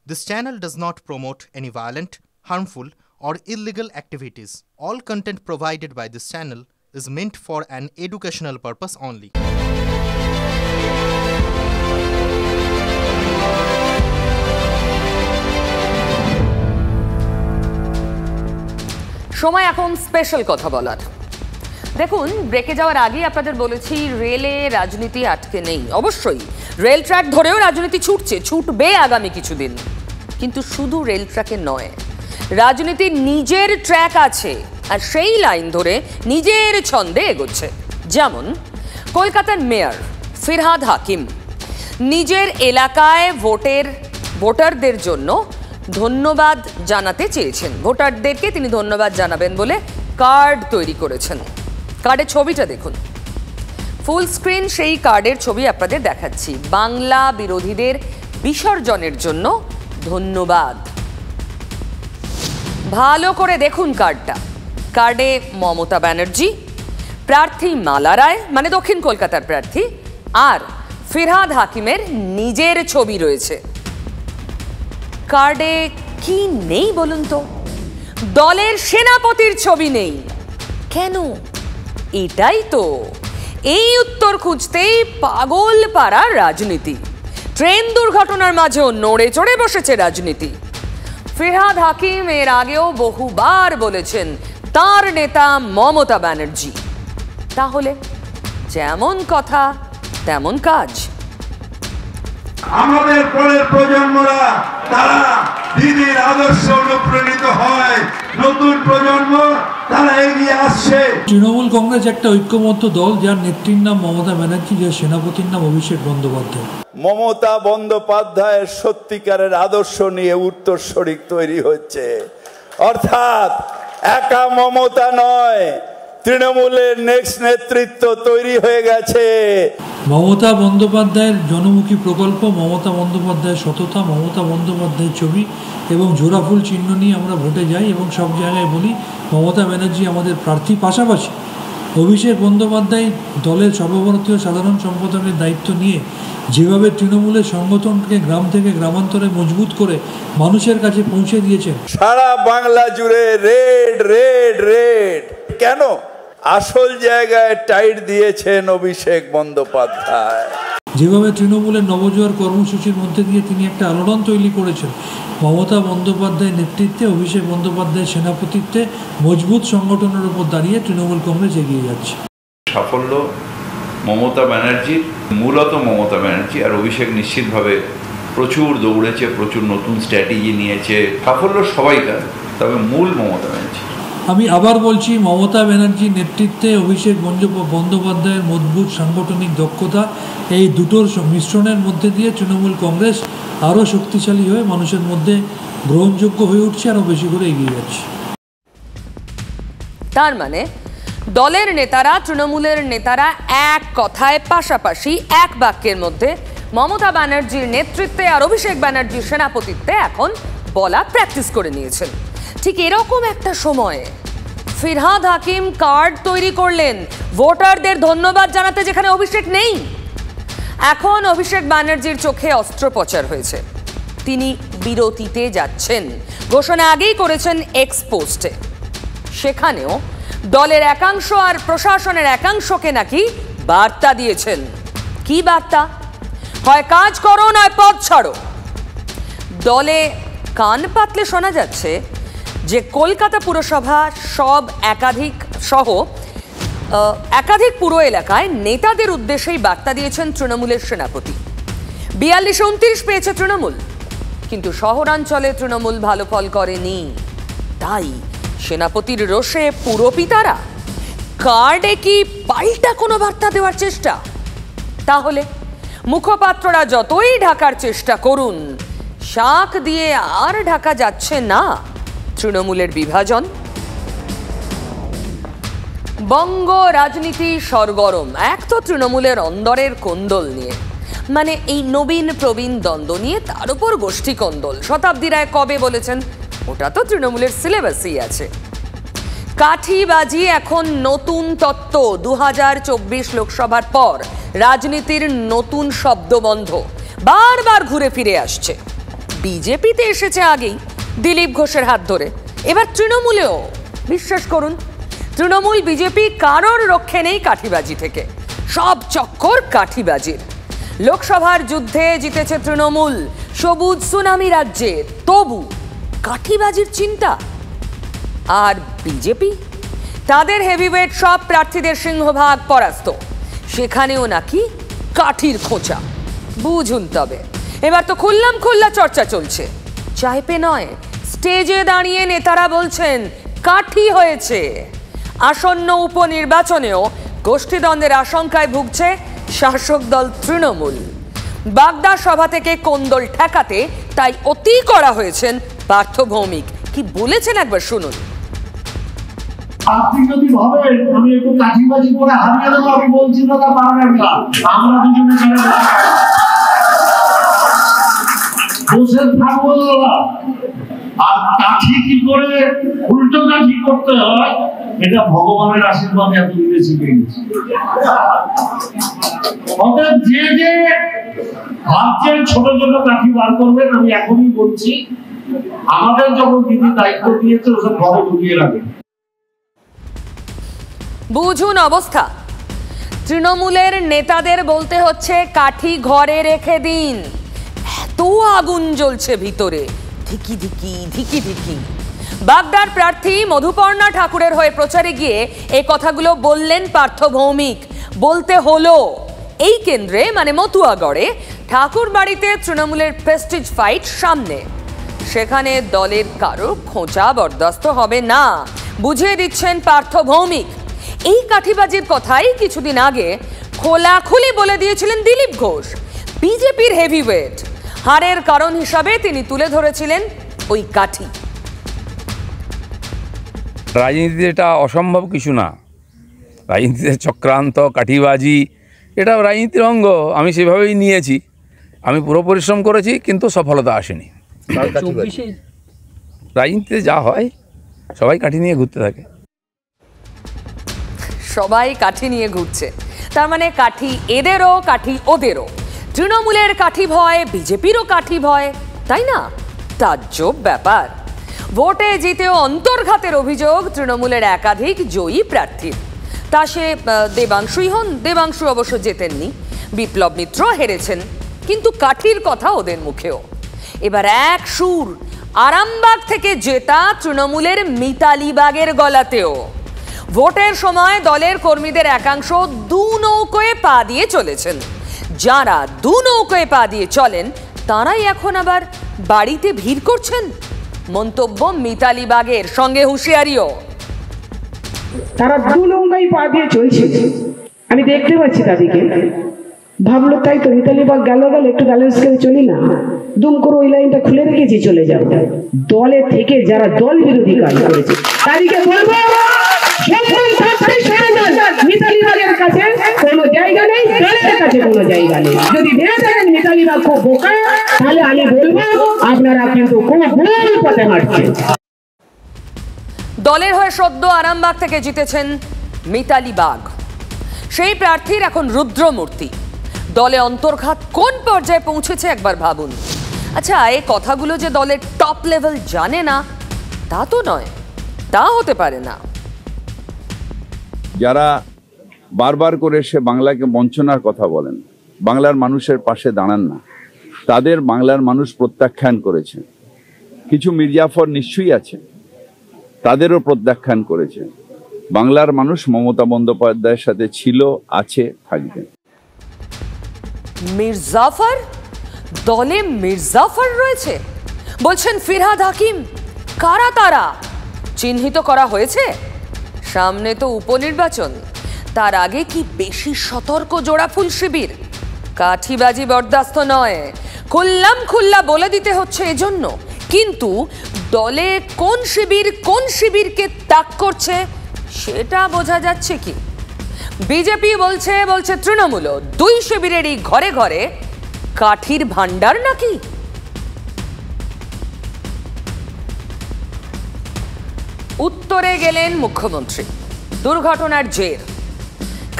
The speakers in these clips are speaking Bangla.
This channel does not promote any violent, harmful, or illegal activities. All content provided by this channel is meant for an educational purpose only. সময় এখন স্পেশাল কথা বলার। দেখুন, ব্রেকে যাওয়ার আগেই আপনাদের বলেছি রেলে রাজনীতি আটকে নেই। অবশ্যই রেল ট্র্যাক ধরেও রাজনীতি ছুটবে আগামী কিছুদিন, কিন্তু শুধু রেল ট্র্যাকে নয়, রাজনীতির নিজের ট্র্যাক আছে, আর সেই লাইন ধরে নিজের ছন্দে এগোচ্ছে। যেমন কলকাতার মেয়র ফিরহাদ হাকিম নিজের এলাকায় ভোটারদের জন্য ধন্যবাদ জানাতে চেয়েছেন। ভোটারদেরকে তিনি ধন্যবাদ জানাবেন বলে কার্ড তৈরি করেছেন। কার্ডের ছবিটা দেখুন, ফুল স্ক্রিন সেই কার্ডের ছবি আপনাদের দেখাচ্ছি। বাংলা বিরোধীদের বিসর্জনের জন্য ধন্যবাদ। ভালো করে দেখুন কার্ডটা। কার্ডে মমতা ব্যানার্জি, প্রার্থী মালা রায় মানে দক্ষিণ কলকাতার প্রার্থী, আর ফিরহাদ হাকিমের নিজের ছবি রয়েছে। কার্ডে কি নেই বলুন তো? দলের সেনাপতির ছবি নেই। কেন? এটাই তো, এই উত্তর খুঁজতেই পাগল পাড়ার রাজনীতি। ট্রেন দুর্ঘটনার মাঝেও নড়ে চড়ে বসেছে রাজনীতি। ফিরহাদ হাকিম এর আগেও বহুবার বলেছেন তার নেতা মমতা ব্যানার্জি। তাহলে যেমন কথা তেমন কাজ। আমাদের পরের প্রজন্মরা তারা দিদির আদর্শে অনুপ্রাণিত হয়, নতুন প্রজন্ম তারা এগিয়ে আসছে। তৃণমূল কংগ্রেস একটা ঐক্যবদ্ধ দল, যার নেত্রীর নাম মমতা ব্যানার্জি, যার সেনাপতির নাম অভিষেক বন্দ্যোপাধ্যায়। মমতা বন্দ্যোপাধ্যায়ের সত্যিকারের আদর্শ নিয়ে উত্তরসূরি তৈরি হচ্ছে। অর্থাৎ একা মমতা নয়, তৃণমূলের নেক্সট নেতৃত্ব তৈরি হয়ে গেছে। মমতা বন্দ্যোপাধ্যায়ের জনমুখী প্রকল্প, মমতা বন্দ্যোপাধ্যায়ের সততা, মমতা বন্দ্যোপাধ্যায়ের ছবি এবং জোড়াফুল চিহ্ন নিয়ে আমরা ভোটে যাই এবং সব জায়গায় বলি মমতা ব্যানার্জি আমাদের প্রার্থী। পাশাপাশি অভিষেক বন্দ্যোপাধ্যায় দলের সর্বভারতীয় সাধারণ সম্পাদকের দায়িত্ব নিয়ে যেভাবে তৃণমূলের সংগঠনকে গ্রাম থেকে গ্রামান্তরে মজবুত করে মানুষের কাছে পৌঁছে দিয়েছেন। সারা বাংলা জুড়ে রেড রেড রেড। কেন? আসল জায়গায় টাইট দিয়েছেন অভিষেক বন্দ্যোপাধ্যায়। যেভাবে তৃণমূলের নবজোয়ার কর্মসূচির মধ্যে দিয়ে তিনি একটা আলোড়ন তৈরি করেছেন, মমতা বন্দ্যোপাধ্যায়ের নেতৃত্বে, অভিষেক বন্দ্যোপাধ্যায়ের সেনাপতিত্বে মজবুত সংগঠনের উপর দাঁড়িয়ে তৃণমূল কংগ্রেস এগিয়ে যাচ্ছে। সাফল্য মমতা ব্যানার্জির, মূলত মমতা ব্যানার্জি, আর অভিষেক নিশ্চিতভাবে প্রচুর দৌড়েছে, প্রচুর নতুন স্ট্র্যাটেজি নিয়েছে। সাফল্য সবাইকার, তবে মূল মমতা ব্যানার্জি। আমি আবার বলছি, মমতা ব্যানার্জির নেতৃত্বে অভিষেক বন্দ্যোপাধ্যায়ের মজবুত সাংগঠনিক দক্ষতা, এই দুটোর মিশ্রণের মধ্যে দিয়ে তৃণমূল কংগ্রেস আরও শক্তিশালী হয়ে মানুষের মধ্যে গ্রহণযোগ্য হয়ে উঠছে, আরও বেশি করে এগিয়ে যাচ্ছে। তার মানে দলের নেতারা, তৃণমূলের নেতারা এক কথায় পাশাপাশি এক বাক্যের মধ্যে মমতা ব্যানার্জির নেতৃত্বে আর অভিষেক ব্যানার্জির সেনাপতিত্বে এখন বলা প্র্যাকটিস করে নিয়েছেন। ঠিক এরকম একটা সময়ে ফিরহাদ হাকিম কার্ড তৈরি করলেন ভোটারদের ধন্যবাদ জানাতে, যেখানে অভিষেক নেই। এখন অভিষেক ব্যানার্জির চোখে অস্ত্রোপচার হয়েছে, তিনি বিরতিতে যাচ্ছেন। ঘোষণা আগেই করেছেন এক্স পোস্টে। সেখানেও দলের একাংশ আর প্রশাসনের একাংশকে নাকি বার্তা দিয়েছেন। কি বার্তা? হয় কাজ করো নয় পদ ছাড়ো। দলে কান পাতলে শোনা যাচ্ছে যে কলকাতা পুরসভা একাধিক পুর এলাকায় নেতাদের উদ্দেশ্যেই বার্তা দিয়েছেন তৃণমূলের সেনাপতি। 42-29 পেয়েছে তৃণমূল, কিন্তু শহরাঞ্চলে তৃণমূল ভালো ফল করেনি। তাই সেনাপতির রোষে পুরপিতারা কার্ডে কি পাল্টা কোনো বার্তা দেওয়ার চেষ্টা? তাহলে মুখপাত্ররা যতই ঢাকার চেষ্টা করুন, শাক দিয়ে আর ঢাকা যাচ্ছে না তৃণমূলের বিভাজন। বঙ্গ রাজনীতি সরগরম। এক তো তৃণমূলের অন্দরের কোন্দল নিয়ে, মানে এই নবীন প্রবীণ দ্বন্দ্ব নিয়ে, তার উপর গোষ্ঠী কোন্দল। শতাব্দী রায় কবে বলেছেন? ওটা তো তৃণমূলের সিলেবাসই আছে। কাঠিবাজি এখন নতুন তত্ত্ব। 2024 লোকসভার পর রাজনীতির নতুন শব্দবন্ধ বারবার ঘুরে ফিরে আসছে। বিজেপিতে এসেছে আগেই দিলীপ ঘোষের হাত ধরে, এবার তৃণমূলেও। বিশ্বাস করুন, তৃণমূল বিজেপি কারোর রক্ষে নেই কাঠিবাজি থেকে, সব চক্কর কাঠিবাজির। লোকসভার যুদ্ধে জিতেছে তৃণমূল সবুজ সুনামি রাজ্যে, তবু কাঠিবাজির চিন্তা। আর বিজেপি, তাদের হেভিওয়েট সব প্রার্থীদের সিংহভাগ পরাস্ত, সেখানেও নাকি কাঠির খোঁচা। বুঝুন তবে, এবার তো খোল্লা চর্চা চলছে। চাইপে নয়, স্টেজে দাঁড়িয়ে নেতারা বলছেন কাঠি হয়েছে। আসন্ন উপনির্বাচনেও গোষ্ঠীদ্বন্দ্বের আশঙ্কায় ভুগছে শাসক দল তৃণমূল। বাগদা সভা থেকে কোন্দল ঠেকাতে তাই অতি করা হয়েছেন পার্থ ভৌমিক। কি বলেছেন একবার শুনুন। আপনি যদি ভাবেন আমি একটু কাঠিবাজি করে হারিয়ে দেবো, আমি বলছি দাদা পারবেন না। আমরা দুজনে বসে থাকবো দাদা। আর কাঠি কি করে উল্টো কাঠি করতে হয় এটা ভগবানের আশীর্বাদে এতদিনে শিখে গেছি। অতএব যে ভাবছেন ছোট ছোট কাঠি বার করবেন, আমি এখনই বলছি আমাদের যখন দিদি দায়িত্ব দিয়েছে ওসব ঘরে ঢুকিয়ে রাখেন। বুঝুন অবস্থা, তৃণমূলের নেতাদের বলতে হচ্ছে কাঠি ঘরে রেখে দিন, এত আগুন জ্বলছে ভিতরে, ধিকি ধিকি। বাগদার প্রার্থী মধুপর্ণা ঠাকুরের হয়ে প্রচারে গিয়ে এই কথাগুলো বললেন পার্থ ভৌমিক। বলতে হলো, এই কেন্দ্রে মানে মতুয়াগড়ে ঠাকুর বাড়িতে তৃণমূলের প্রেস্টিজ ফাইট সামনে, সেখানে দলের কারো খোঁচা বরদাস্ত হবে না, বুঝিয়ে দিচ্ছেন পার্থ ভৌমিক। এই কাঠিবাজির কথাই কিছুদিন আগে খোলাখুলি বলে দিয়েছিলেন দিলীপ ঘোষ, বিজেপির হেভিওয়েট। হারের কারণ হিসাবে তিনি তুলে ধরেছিলেন ওই কাঠি। রাজনীতিতে এটা অসম্ভব কিছু না, রাজনীতিতে চক্রান্ত কাঠিবাজি এটা রাজনীতির অঙ্গ, আমি সেভাবেই নিয়েছি। আমি পুরো পরিশ্রম করেছি কিন্তু সফলতা আসেনি। রাজনীতিতে যা হয় সবাই কাঠি নিয়ে ঘুরতে থাকে। সবাই কাঠি নিয়ে ঘুরছে, তার মানে কাঠি এদেরও কাঠি ওদেরও। তৃণমূলের কাঠি ভয়, বিজেপিরও কাঠি ভয়, তাই না? তাজ্জব ব্যাপার। ভোটে জিতেও অন্তর্ঘাতের অভিযোগ তৃণমূলের একাধিক জয়ী প্রার্থীর। তা সে দেবাংশুই হন, দেবাংশু অবশ্য জেতেননি, বিপ্লব মিত্র হেরেছেন, কিন্তু কাঠির কথা ওদের মুখেও। এবার এক সুর আরামবাগ থেকে জেতা তৃণমূলের মিতালি বাগের গলাতেও। ভোটের সময় দলের কর্মীদের একাংশ দু নৌকোয় পা দিয়ে চলেছেন। যারা দু নৌকোয় পা দিয়ে চলেন তারাই এখন আবার বাড়িতে ভিড় করছেন, মন্তব্য মিতালি বাগের, সঙ্গে হুঁশিয়ারিও। তারা দু নৌকায় পা দিয়ে চলছে, আমি দেখতে পাচ্ছি তাদেরকে। ভাবলো তাই তো, মিতালি বাগ গেল একটু ব্যালেন্স করে চলি না, দুম করে ওই লাইনটা খুলে রেখেছি, চলে যাও। দলে থেকে যারা দল বিরোধী কাজ করেছে তাদেরকে বলবো মিতালি বাগের কাছে কোনো জায়গা নেই, দলের কাছে কোনো জায়গা নেই। যদি ভেবে থাকেন মিতালি বাগ খুব বোকা, তাহলে আমি বলবো আপনারা কিন্তু খুব ভুল পথে হাঁটছেন। দলের হয়ে সদ্য আরামবাগ থেকে জিতেছেন মিতালি বাগ, সেই প্রার্থীর এখন রুদ্রমূর্তি। দলে অন্তর্ঘাত কোন পর্যায়ে পৌঁছেছে একবার ভাবুন। আচ্ছা, এই কথাগুলো যে দলের টপ লেভেল জানে না তা তো নয়, তা হতে পারে না। যারা বারবার করে সে বাংলাকে বঞ্চনার কথা বলেন, বাংলার মানুষের পাশে দাঁড়ান না, তাদের বাংলার মানুষ প্রত্যাখ্যান করেছে। কিছু মির্জাফর নিশ্চয়ই আছে, তাদেরও প্রত্যাখ্যান করেছে। বাংলার মানুষ মমতা বন্দ্যোপাধ্যায়ের সাথে ছিল, আছে, থাকবে। মির্জাফর, দলে মির্জাফর রয়েছে বলছেন ফিরহাদ হাকিম। কারা তারা? চিহ্নিত করা হয়েছে? সামনে তো উপনির্বাচন, তার আগে কি বেশি সতর্ক জোড়াফুল শিবির? কাঠিবাজি বরদাস্ত নয়, খুল্লা বলে দিতে হচ্ছে এজন্য। কিন্তু দলে কোন শিবিরকে তাক করছে সেটা বোঝা যাচ্ছে কি? বিজেপি বলছে তৃণমূল দুই শিবিরেরই ঘরে ঘরে কাঠির ভান্ডার নাকি? উত্তরে গেলেন মুখ্যমন্ত্রী। দুর্ঘটনার জের,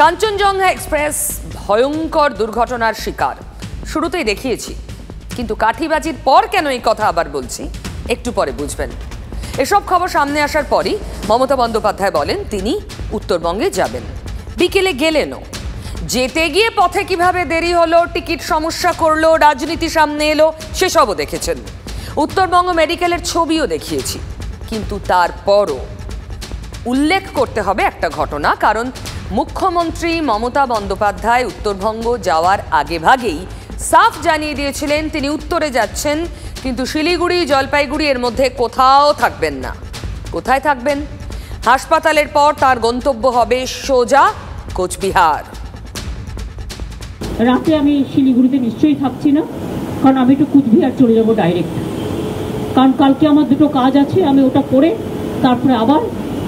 কাঞ্চনজঙ্ঘা এক্সপ্রেস ভয়ঙ্কর দুর্ঘটনার শিকার। শুরুতেই দেখিয়েছি কিন্তু কাঠিবাজির পর কেন এই কথা আবার বলছি একটু পরে বুঝবেন। এসব খবর সামনে আসার পরই মমতা বন্দ্যোপাধ্যায় বলেন তিনি উত্তরবঙ্গে যাবেন। বিকেলে গেলেনও। যেতে গিয়ে পথে কিভাবে দেরি হলো, টিকিট সমস্যা করলো, রাজনীতি সামনে এলো, সেসবও দেখেছেন। উত্তরবঙ্গ মেডিকেলের ছবিও দেখিয়েছি। কিন্তু তারপরও উল্লেখ করতে হবে একটা ঘটনা, কারণ মুখ্যমন্ত্রী মমতা বন্দ্যোপাধ্যায় উত্তরবঙ্গ যাওয়ার আগেভাগেই সাফ জানিয়ে দিয়েছিলেন তিনি উত্তরে যাচ্ছেন, কিন্তু শিলিগুড়ি জলপাইগুড়ি এর মধ্যে কোথাও থাকবেন না। কোথায় থাকবেন? হাসপাতালের পর তার গন্তব্য হবে সোজা কোচবিহার। রাতে আমি শিলিগুড়িতে নিশ্চয়ই থাকছি না, কারণ আমি একটু কোচবিহার চলে যাব ডাইরেক্ট, কারণ কালকে আমার দুটো কাজ আছে, আমি ওটা করে তারপরে আবার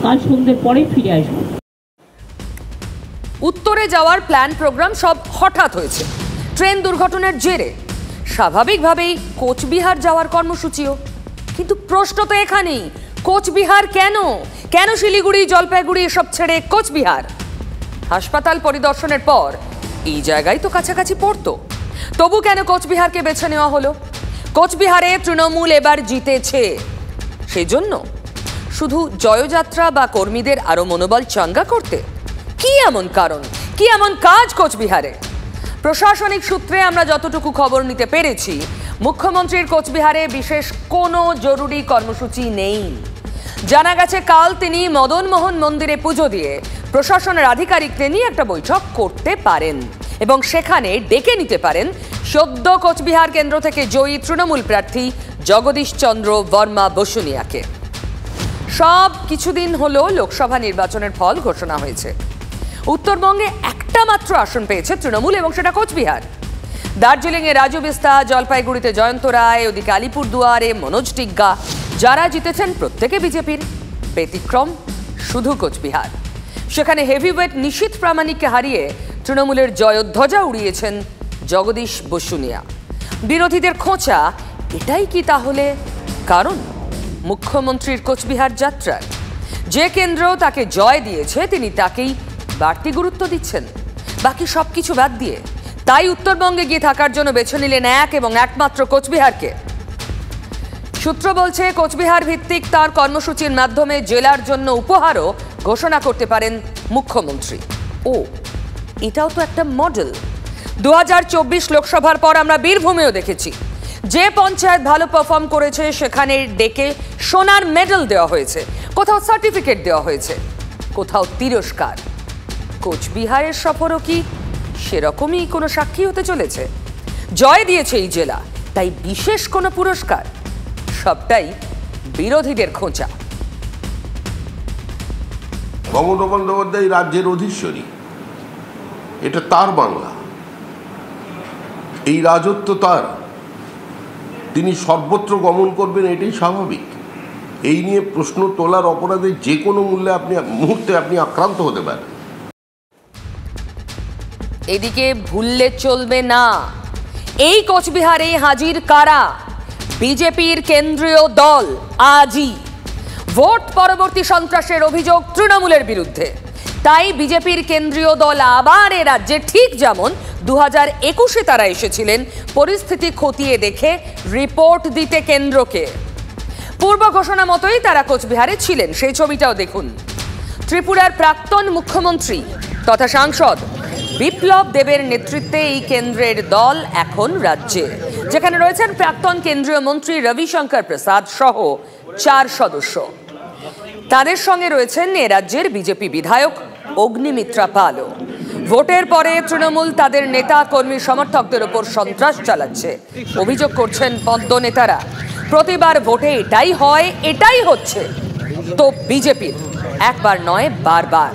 কাল সন্ধ্যের পরে ফিরে আসবো। উত্তরে যাওয়ার প্ল্যান প্রোগ্রাম সব হঠাৎ হয়েছে ট্রেন দুর্ঘটনার জেরে। স্বাভাবিকভাবেই কোচবিহার যাওয়ার কর্মসূচিও। কিন্তু প্রশ্ন তো এখানেই, কোচবিহার কেন? কেন শিলিগুড়ি জলপাইগুড়ি এসব ছেড়ে কোচবিহার? হাসপাতাল পরিদর্শনের পর এই জায়গায় তো কাছাকাছি পড়তো, তবু কেন কোচবিহারকে বেছে নেওয়া হলো? কোচবিহারে তৃণমূল এবার জিতেছে, সেই জন্য? শুধু জয়যাত্রা বা কর্মীদের আরো মনোবল চাঙ্গা করতে? কি এমন কারণ, কি এমন কাজ কোচবিহারে? প্রশাসনিক সূত্রে আমরা যতটুকু খবর নিতে পেরেছি, মুখ্যমন্ত্রীর কোচবিহারে বিশেষ কোনো জরুরি কর্মসূচি নেই। জানা গেছে কাল তিনি মদন মোহন মন্দিরে পুজো দিয়ে প্রশাসনের আধিকারিকদের নিয়ে একটা বৈঠক করতে পারেন এবং সেখানে ডেকে নিতে পারেন সদ্য কোচবিহার কেন্দ্র থেকে জয়ী তৃণমূল প্রার্থী জগদীশ চন্দ্র বর্মা বসুনিয়াকে। সব কিছুদিন হলো লোকসভা নির্বাচনের ফল ঘোষণা হয়েছে। উত্তরবঙ্গে একটা মাত্র আসন পেয়েছে তৃণমূল এবং সেটা কোচবিহার। দার্জিলিংয়ে রাজু বিস্তা, জলপাইগুড়িতে জয়ন্ত রায়, ওদিকে আলিপুরদুয়ারে মনোজ টিগ্গা, যারা জিতেছেন প্রত্যেকে বিজেপির। ব্যতিক্রম শুধু কোচবিহার। সেখানে হেভিওয়েট নিশীথ প্রামাণিককে হারিয়ে তৃণমূলের জয়ধ্বজা উড়িয়েছেন জগদীশ বসুনিয়া। বিরোধীদের খোঁচা, এটাই কি তাহলে কারণ মুখ্যমন্ত্রীর কোচবিহার যাত্রার? যে কেন্দ্র তাকে জয় দিয়েছে তিনি তাকেই বাড়তি গুরুত্ব দিচ্ছেন, বাকি সবকিছু বাদ দিয়ে। তাই উত্তরবঙ্গে গিয়ে থাকার জন্য বেছে নিলেন এক এবং একমাত্র কোচবিহারকে। সূত্র বলছে কোচবিহার ভিত্তিক তার কর্মসূচির মাধ্যমে জেলার জন্য উপহারও ঘোষণা করতে পারেন মুখ্যমন্ত্রী। ও এটাও তো একটা মডেল। 2024 লোকসভার পর আমরা বীরভূমেও দেখেছি, যে পঞ্চায়েত ভালো পারফর্ম করেছে সেখানে ডেকে সোনার মেডেল দেওয়া হয়েছে, কোথাও সার্টিফিকেট দেওয়া হয়েছে, কোথাও তিরস্কার। কোচবিহারের সফরও কি সেরকমই কোনো সাক্ষী হতে চলেছে? জয় দিয়েছে এই জেলা, তাই বিশেষ কোনো পুরস্কার? সবটাই বিরোধীদের খোঁচা। মমতা বন্দ্যোপাধ্যায় রাজ্যের অধীশ্বরী, এটা তার বাংলা, এই রাজত্ব তার, তিনি সর্বত্র গমন করবেন, এটাই স্বাভাবিক। এই নিয়ে প্রশ্ন তোলার অপরাধে যে কোনো মূল্যে মুহূর্তে আপনি আক্রান্ত হতে পারেন। এদিকে ভুললে চলবে না, এই কোচবিহারে হাজির কারা? বিজেপির কেন্দ্রীয় দল আজই। ভোট পরবর্তী সন্ত্রাসের অভিযোগ তৃণমূলের বিরুদ্ধে। তাই বিজেপির কেন্দ্রীয় দল আবার এ রাজ্যে ঠিক যেমন 2021-এ তারা এসেছিলেন পরিস্থিতি খতিয়ে দেখে রিপোর্ট দিতে কেন্দ্রকে। পূর্ব ঘোষণা মতোই তারা কোচবিহারে ছিলেন, সেই ছবিটাও দেখুন। ত্রিপুরার প্রাক্তন মুখ্যমন্ত্রী তথা সাংসদ বিপ্লব দেবের নেতৃত্বে এই কেন্দ্রের দল এখন রাজ্যে, যেখানে রয়েছেন প্রাক্তন কেন্দ্রীয় মন্ত্রী রবিশঙ্কর প্রসাদ সহ 4 সদস্য। তাদের সঙ্গে রয়েছেন এ রাজ্যের বিজেপি বিধায়ক অগ্নিমিত্রা পালও। ভোটের পরে তৃণমূল তাদের নেতা কর্মী সমর্থকদের ওপর সন্ত্রাস চালাচ্ছে অভিযোগ করছেন পদ্ম নেতারা। প্রতিবার ভোটে এটাই হয়, এটাই হচ্ছে তো বিজেপির, একবার নয় বারবার।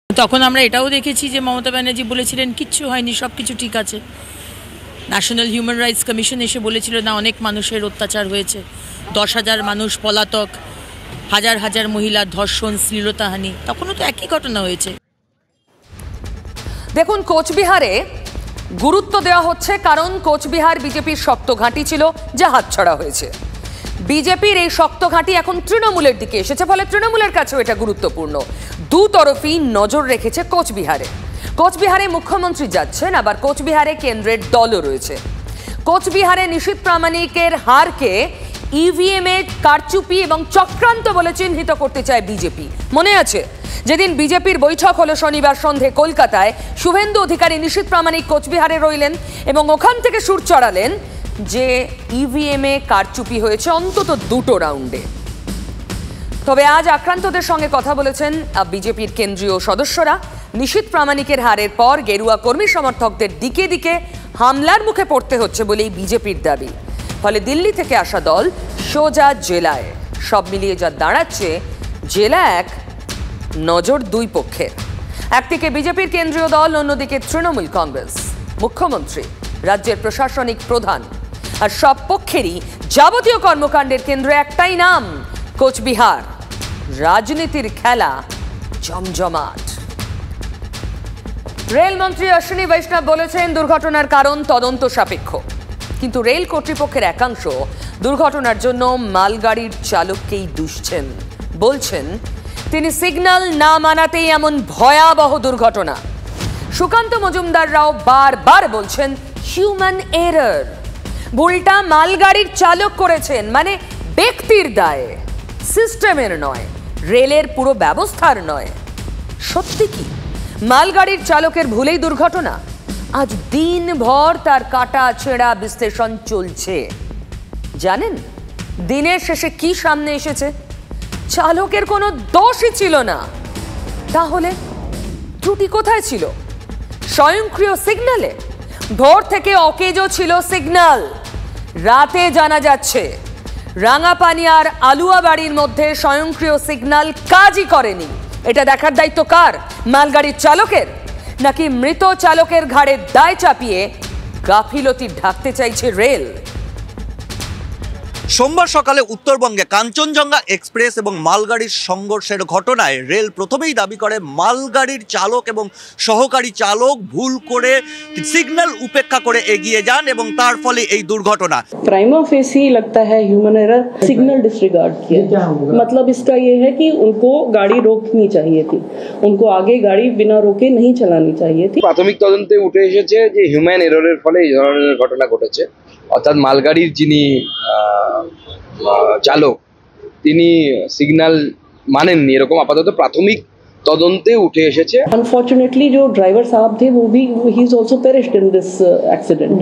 তখন আমরা এটাও দেখেছি যে মমতা ব্যানার্জি বলেছিলেন কিচ্ছু হয়নি, সব কিছু ঠিক আছে। ন্যাশনাল হিউম্যান রাইটস কমিশন এসে বলেছিল না, অনেক মানুষের অত্যাচার হয়েছে, 10,000 মানুষ পলাতক, হাজার হাজার মহিলা ধর্ষণ, শ্লীলতাহানি, তখনও তো একই ঘটনা হয়েছে। দেখুন, কোচবিহারে গুরুত্ব দেওয়া হচ্ছে কারণ কোচবিহার বিজেপির শক্ত ঘাঁটি ছিল, যা হাতছাড়া হয়েছে। বিজেপির এই শক্ত ঘাঁটি এখন তৃণমূলের দিকে এসেছে, ফলে তৃণমূলের কাছেও এটা গুরুত্বপূর্ণ। দু তরফই নজর রেখেছে কোচবিহারে। কোচবিহারে মুখ্যমন্ত্রী যাচ্ছেন, আবার কোচবিহারে কেন্দ্রের দলও রয়েছে। কোচবিহারে নিশীথ প্রামাণিকের হারকে ইভিএম এ কারচুপি এবং চক্রান্ত বলে চিহ্নিত করতে চায় বিজেপি। মনে আছে যেদিন বিজেপির বৈঠক হলো শনিবার সন্ধে কলকাতায়, শুভেন্দু অধিকারী নিশীথ প্রামাণিক কোচবিহারে রইলেন এবং ওখান থেকে সুর চড়ালেন যে ইভিএম এ কারচুপি হয়েছে অন্তত 2টো রাউন্ডে। তবে আজ আক্রান্তদের সঙ্গে কথা বলেছেন বিজেপির কেন্দ্রীয় সদস্যরা। নিশীথ প্রামাণিকের হারের পর গেরুয়া কর্মী সমর্থকদের দিকে দিকে হামলার মুখে পড়তে হচ্ছে বলেই বিজেপির দাবি। ফলে দিল্লি থেকে আসা দল সোজা জেলায়। সব মিলিয়ে যা দাঁড়াচ্ছে, জেলা এক, নজর দুই পক্ষের। একদিকে বিজেপির কেন্দ্রীয় দল, অন্যদিকে তৃণমূল কংগ্রেস। মুখ্যমন্ত্রী, রাজ্যের প্রশাসনিক প্রধান, আর সব পক্ষেরই যাবতীয় কর্মকাণ্ডের কেন্দ্রে একটাই নাম, কোচবিহার। রাজনীতির খেলা জমজমাট। রেলমন্ত্রী অশ্বিনী বৈষ্ণব বলেছেন দুর্ঘটনার কারণ তদন্ত সাপেক্ষ, কিন্তু রেল কর্তৃপক্ষের একাংশ দুর্ঘটনার জন্য মালগাড়ির চালককেই দুষছেন। বলছেন তিনি সিগন্যাল না মানাতেই এমন ভয়াবহ দুর্ঘটনা। সুকান্ত মজুমদাররাও বারবার বলছেন হিউম্যান এরর। ভুলটা মালগাড়ির চালক করেছেন, মানে ব্যক্তির দায়ে, সিস্টেমের নয়, রেলের পুরো ব্যবস্থার নয়। সত্যি কি মালগাড়ির চালকের ভুলেই দুর্ঘটনা? আজ দিনভর তার কাটা ছেঁড়া বিশ্লেষণ চলছে। জানেন দিনের শেষে কি সামনে এসেছে? চালকের কোনো দোষই ছিল না। তাহলে ত্রুটি কোথায় ছিল? স্বয়ংক্রিয় সিগন্যালে? ভোর থেকে অকেজো ছিল সিগন্যাল। রাতে জানা যাচ্ছে রাঙাপানি আর আলুয়াবাড়ির মধ্যে স্বয়ংক্রিয় সিগন্যাল কাজই করেনি। এটা দেখার দায়িত্ব কার? মালগাড়ির চালকের? নাকি মৃত চালকের ঘাড়ে দায় চাপিয়ে গাফিলতি ঢাকতে চাইছে রেল? সোমবার সকালে উত্তরবঙ্গে কাঞ্চনজঙ্ঘা এক্সপ্রেস এবং মালগাড়ির সংঘর্ষের ঘটনায় রেল প্রথমেই দাবি করে মালগাড়ির চালক এবং সহকারী চালক ভুল করে সিগন্যাল উপেক্ষা করে এগিয়ে যান এবং তার ফলে এই দুর্ঘটনা। प्राइमा फेसी लगता है ह्यूमन एरर, सिग्नल डिसरिगार्ड किया। मतलब इसका ये है कि उनको गाड़ी रोकनी चाहिए थी, उनको आगे गाड़ी बिना रोके नहीं चलानी चाहिए थी। প্রাথমিক তদন্তে উঠে এসেছে যে হিউম্যান এররের ফলে এই ধরনের ঘটনা ঘটেছে। অর্থাৎ মালগাড়ির যিনি চালক তিনি সিগন্যাল মানেননি, এরকম আপাতত প্রাথমিক তদন্তে উঠে এসেছে। Unfortunately, जो ड्राइवर साहब थे वो भी he is also perished in this accident.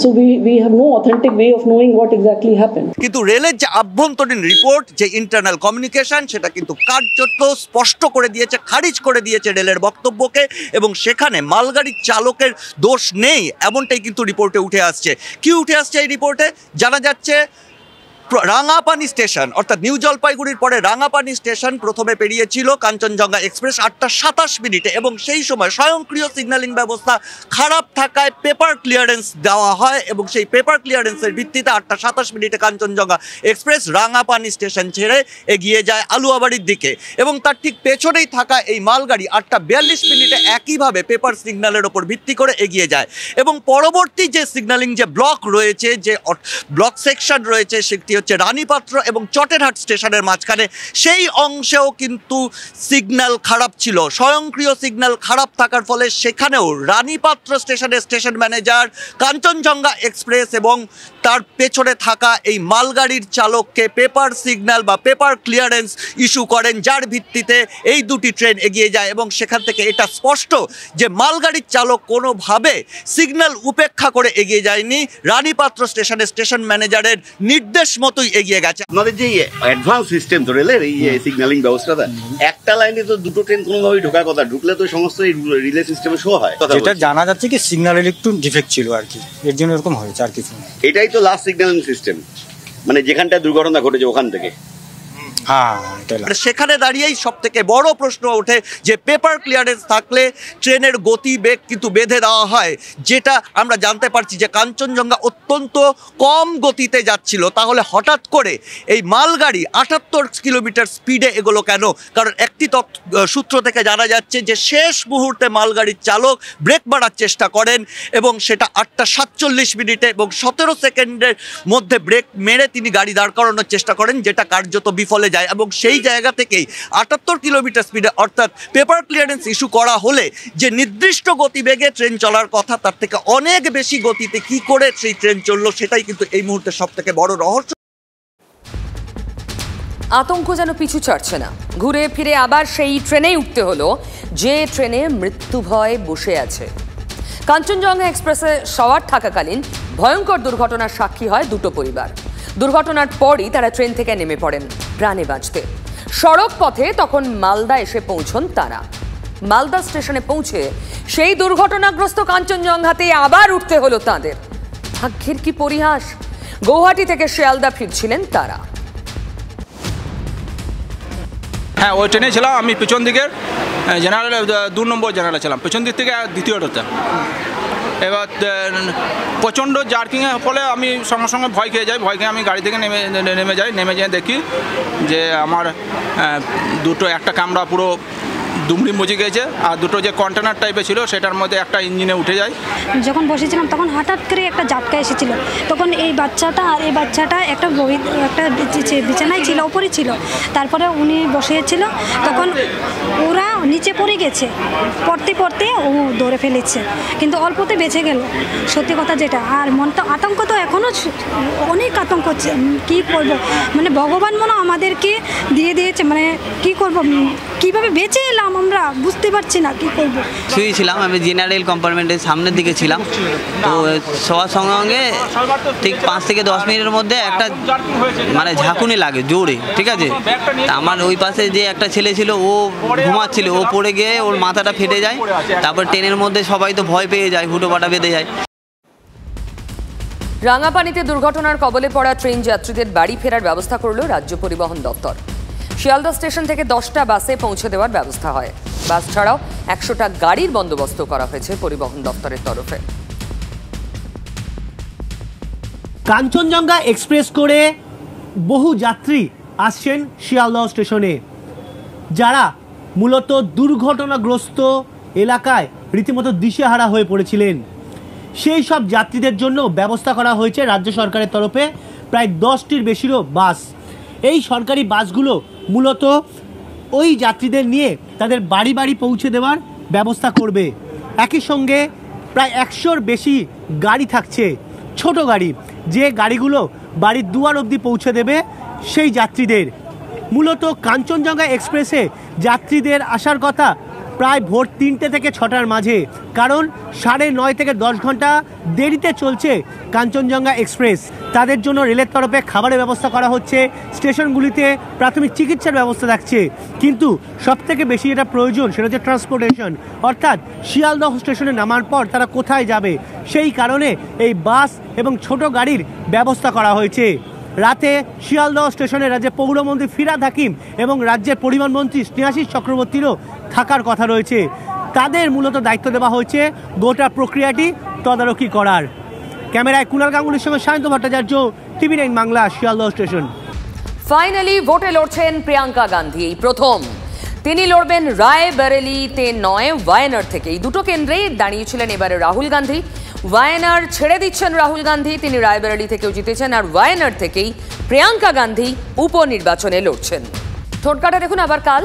So we have no authentic way of knowing what exactly happened. কিন্তু রেলের যে আভ্যন্তরীণ রিপোর্ট, যে ইন্টারনাল কমিউনিকেশন, সেটা কিন্তু কার্যত স্পষ্ট করে দিয়েছে, খারিজ করে দিয়েছে রেলের বক্তব্যকে, এবং সেখানে মালগাড়ির চালকের দোষ নেই এমনটাই কিন্তু রিপোর্টে উঠে আসছে। কি উঠে আসছে এই রিপোর্টে? জানা যাচ্ছে রাঙাপানি স্টেশন অর্থাৎ নিউ জলপাইগুড়ির পরে রাঙাপানি স্টেশন প্রথমে পেরিয়েছিল কাঞ্চনজঙ্ঘা এক্সপ্রেস 8:27 এবং সেই সময় স্বয়ংক্রিয় সিগন্যালিং ব্যবস্থা খারাপ থাকায় পেপার ক্লিয়ারেন্স দেওয়া হয় এবং সেই পেপার ক্লিয়ারেন্সের ভিত্তিতে 8:27 কাঞ্চনজঙ্ঘা এক্সপ্রেস রাঙাপানি স্টেশন ছেড়ে এগিয়ে যায় আলুয়াবাড়ির দিকে, এবং তার ঠিক পেছনেই থাকা এই মালগাড়ি 8:42 একইভাবে পেপার সিগন্যালের ওপর ভিত্তি করে এগিয়ে যায় এবং পরবর্তী যে সিগন্যালিং যে ব্লক রয়েছে, যে ব্লক সেকশন রয়েছে, সেটি হচ্ছে রানীপাত্র এবং চটেরহাট স্টেশনের মাঝখানে, সেই অংশেও কিন্তু সিগন্যাল খারাপ ছিল। স্বয়ংক্রিয় সিগন্যাল খারাপ থাকার ফলে সেখানেও রানীপাত্র স্টেশনের স্টেশন ম্যানেজার কাঞ্চনজঙ্ঘা এক্সপ্রেস এবং তার পেছনে থাকা এই মালগাড়ির চালককে পেপার সিগন্যাল বা পেপার ক্লিয়ারেন্স ইস্যু করেন, যার ভিত্তিতে এই দুটি ট্রেন এগিয়ে যায় এবং সেখান থেকে এটা স্পষ্ট যে মালগাড়ির চালক কোনোভাবে সিগন্যাল উপেক্ষা করে এগিয়ে যায়নি, রানীপাত্র স্টেশনের স্টেশন ম্যানেজারের নির্দেশ মতোই এগিয়ে গেছে। আমাদের যে অ্যাডভান্স সিস্টেম তো রেলের এই সিগন্যালিং ব্যবস্থাটা, একটা লাইনে তো দুটো ট্রেন কোনোভাবেই ঢোকার কথা, ঢুকলে তো সমস্ত এই রিলে সিস্টেমে শো হয়। যেটা জানা যাচ্ছে কি সিগন্যালের একটু ডিফেক্ট ছিল আর কি, এর জন্য এরকম হয়েছে আর কিছু। এটাই তো লাস্ট সিগন্যালিং সিস্টেম, মানে যেখানটা দুর্ঘটনা ঘটেছে ওখান থেকে। সেখানে দাঁড়িয়েই সব থেকে বড় প্রশ্ন ওঠে যে পেপার ক্লিয়ারেন্স থাকলে ট্রেনের গতি বেগ কিন্তু বেঁধে দেওয়া হয়, যেটা আমরা জানতে পারছি যে কাঞ্চনজঙ্ঘা অত্যন্ত কম গতিতে যাচ্ছিল, তাহলে হঠাৎ করে এই মালগাড়ি 78 কিলোমিটার স্পিডে এগোলো কেন? কারণ একটি সূত্র থেকে জানা যাচ্ছে যে শেষ মুহূর্তে মালগাড়ির চালক ব্রেক মারার চেষ্টা করেন এবং সেটা 8:47 এবং 17 সেকেন্ডের মধ্যে ব্রেক মেরে তিনি গাড়ি দাঁড় করানোর চেষ্টা করেন, যেটা কার্যত বিফলে যায়। যায় এবং সেই জায়গা থেকেই 78 কিলোমিটার স্পিডে অর্থাৎ পেপার ক্লিয়ারেন্স ইস্যু করা হলে যে নির্দিষ্ট গতিবেগে ট্রেন চলার কথা তার থেকে অনেক বেশি গতিতে কি করে সেই ট্রেন চললো সেটাই কিন্তু এই মুহূর্তে সবথেকে বড় রহস্য। আতঙ্ক যেন পিছু ছাড়ছে না, ঘুরে ফিরে আবার সেই ট্রেনেই উঠতে হলো যে ট্রেনে মৃত্যু ভয় বসে আছে। কাঞ্চনজঙ্ঘা এক্সপ্রেসে সওয়ার থাকাকালীন ভয়ঙ্কর দুর্ঘটনার সাক্ষী হয় দুটো পরিবার। দুর্ঘটনার পরই তারা ট্রেন থেকে নেমে পড়েন প্রাণে বাঁচতে। সড়ক পথে তখন মালদা এসে পৌঁছন তারা। মালদা স্টেশনে পৌঁছে সেই দুর্ঘটনাগ্রস্ত কাঞ্চনজঙ্ঘাতে আবার উঠতে হলো তাদের। ভাগ্যের কি পরিহাস, গৌহাটি থেকে শিয়ালদা ফিরছিলেন তারা। হ্যাঁ, ওই ট্রেনে ছিলাম আমি, পেছন দিকের জেনারেল 2 নম্বর জেনারেলে ছিলাম, পেছন দিক থেকে দ্বিতীয়টাতে। এবার প্রচণ্ড জার্কিংয়ের ফলে আমি সঙ্গে সঙ্গে ভয় খেয়ে যাই। ভয় খেয়ে আমি গাড়ি থেকে নেমে যাই। নেমে যেয়ে দেখি যে আমার একটা কামরা পুরো দুমড়ি মুচি গেছে, আর দুটো যে কন্টেনার টাইপের ছিল সেটার মধ্যে একটা ইঞ্জিনে উঠে যায়। যখন বসেছিলাম তখন হঠাৎ করে একটা ঝাটকা এসেছিল। তখন এই বাচ্চাটা আর এই বাচ্চাটা একটা বিছানায় ছিল, ওপরই ছিল। তারপরে উনি বসেছিল, তখন ওরা নিচে পড়ে গেছে। পড়তে পড়তে ও ধরে ফেলেছে, কিন্তু অল্পতে বেঁচে গেল, সত্যি কথা যেটা। আর মনটা আতঙ্ক তো এখনও অনেক আতঙ্ক হচ্ছে, কী করবো, মানে ভগবান মনে আমাদেরকে দিয়ে দিয়েছে, মানে কি করব, কিভাবে বেঁচে এলাম আমরা বুঝতে পারছি না, কি করব। শুয়েছিলাম আমি জেনারেল কম্পার্টমেন্টের সামনের দিকে ছিলাম, তো সবার সঙ্গে সঙ্গে ঠিক 5 থেকে 10 মিনিটের মধ্যে একটা মানে ঝাঁকুনি লাগে জোরে, ঠিক আছে। আমার ওই পাশে যে একটা ছেলে ছিল ও ঘুমাচ্ছিল, ও পড়ে গিয়ে ওর মাথাটা ফেটে যায়। তারপর ট্রেনের মধ্যে সবাই তো ভয় পেয়ে যায়, হুটোপাটা বেঁধে যায়। রাঙাপানিতে দুর্ঘটনার কবলে পড়া ট্রেন যাত্রীদের বাড়ি ফেরার ব্যবস্থা করল রাজ্য পরিবহন দপ্তর। শিয়ালদা স্টেশন থেকে 10টা বাসে পৌঁছে দেওয়ার ব্যবস্থা হয়। বাস ছাড়াও 100টা গাড়ির বন্দোবস্ত করা হয়েছে পরিবহন দপ্তরের তরফে। কাঞ্চনজঙ্ঘা এক্সপ্রেস করে বহু যাত্রী আসছেন শিয়ালদহ স্টেশনে, যারা মূলত দুর্ঘটনাগ্রস্ত এলাকায় রীতিমতো দিশেহারা হয়ে পড়েছিলেন। সেই সব যাত্রীদের জন্য ব্যবস্থা করা হয়েছে রাজ্য সরকারের তরফে প্রায় 10টির বেশিরও বাস। এই সরকারি বাসগুলো মূলত ওই যাত্রীদের নিয়ে তাদের বাড়ি বাড়ি পৌঁছে দেওয়ার ব্যবস্থা করবে। একই সঙ্গে প্রায় 100র বেশি গাড়ি থাকছে, ছোট গাড়ি, যে গাড়িগুলো বাড়ির দুয়ার অবধি পৌঁছে দেবে সেই যাত্রীদের। মূলত কাঞ্চনজঙ্ঘা এক্সপ্রেসে যাত্রীদের আসার কথা প্রায় ভোর 3টে থেকে 6টার মাঝে, কারণ 9:30 থেকে 10 ঘন্টা দেরিতে চলছে কাঞ্চনজঙ্ঘা এক্সপ্রেস। তাদের জন্য রেলের তরফে খাবারের ব্যবস্থা করা হচ্ছে, স্টেশনগুলিতে প্রাথমিক চিকিৎসার ব্যবস্থা থাকছে, কিন্তু সবথেকে বেশি যেটা প্রয়োজন সেটা হচ্ছে ট্রান্সপোর্টেশন, অর্থাৎ শিয়ালদহ স্টেশনে নামার পর তারা কোথায় যাবে, সেই কারণে এই বাস এবং ছোট গাড়ির ব্যবস্থা করা হয়েছে। রাতে শিয়ালদহ স্টেশনে রাজ্যের পৌরমন্ত্রী ফিরহাদ হাকিম এবং রাজ্যের পরিবহন মন্ত্রী স্নেহাশিস চক্রবর্তীরও থাকার কথা রয়েছে। তাদের মূলত দায়িত্ব দেওয়া হয়েছে গোটা প্রক্রিয়াটি তদারকি করার। ক্যামেরায় কুণাল গাঙ্গুলির সঙ্গে Sayanta Bhattacharya, TV9 Bangla, Sealdah station. Finally ভোটে লড়ছেন প্রিয়াঙ্কা গান্ধী। এই প্রথম তিনি লড়বেন রায়বেরেলিতে নয়, ওয়ায়নাড থেকে। এই দুটো কেন্দ্রেই দাঁড়িয়েছিলেন এবারে রাহুল গান্ধী। ওয়ায়নাড ছেড়ে দিচ্ছেন রাহুল গান্ধী, তিনি রায়বেরেলি থেকেও জিতেছেন, আর ওয়ায়নাড থেকেই প্রিয়াঙ্কা গান্ধী উপনির্বাচনে লড়ছেন। ঠোঁটকাটা দেখুন আবার কাল।